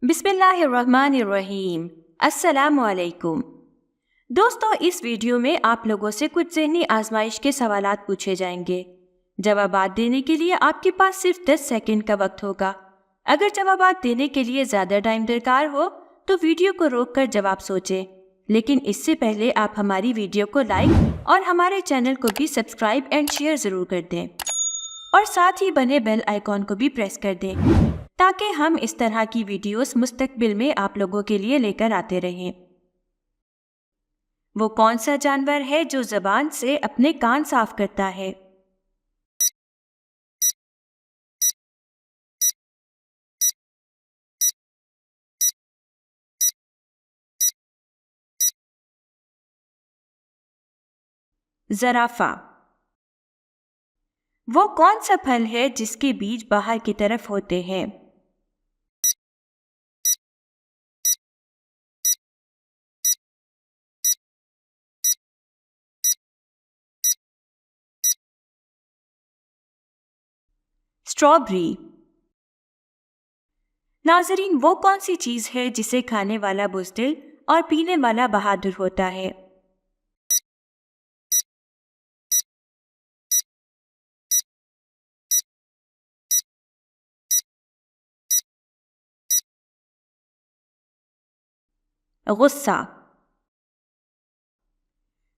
बिस्मिल्लाहिर्रहमानिर्रहीम। अस्सलामुअलैकुम। दोस्तों, इस वीडियो में आप लोगों से कुछ ज़हनी आजमाइश के सवालात पूछे जाएंगे। जवाबात देने के लिए आपके पास सिर्फ 10 सेकंड का वक्त होगा। अगर जवाबात देने के लिए ज़्यादा टाइम दरकार हो तो वीडियो को रोककर जवाब सोचें, लेकिन इससे पहले आप हमारी वीडियो को लाइक और हमारे चैनल को भी सब्सक्राइब एंड शेयर ज़रूर कर दें और साथ ही बने बेल आइकॉन को भी प्रेस कर दें ताकि हम इस तरह की वीडियोस मुस्तकबिल में आप लोगों के लिए लेकर आते रहें। वो कौन सा जानवर है जो ज़बान से अपने कान साफ करता है? ज़राफ़ा। वो कौन सा फल है जिसके बीज बाहर की तरफ होते हैं? स्ट्रॉबेरी। नाज़रीन, वो कौन सी चीज़ है जिसे खाने वाला बुज़दिल और पीने वाला बहादुर होता है? गुस्सा।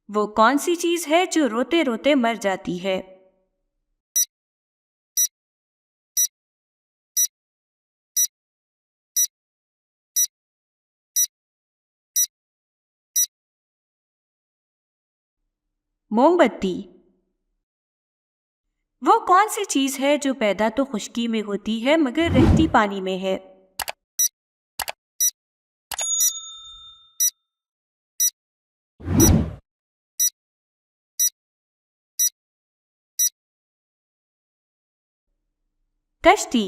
वो कौन सी चीज़ है जो रोते रोते मर जाती है? मोमबत्ती। वो कौन सी चीज़ है जो पैदा तो खुश्की में होती है मगर रहती पानी में है? कश्ती।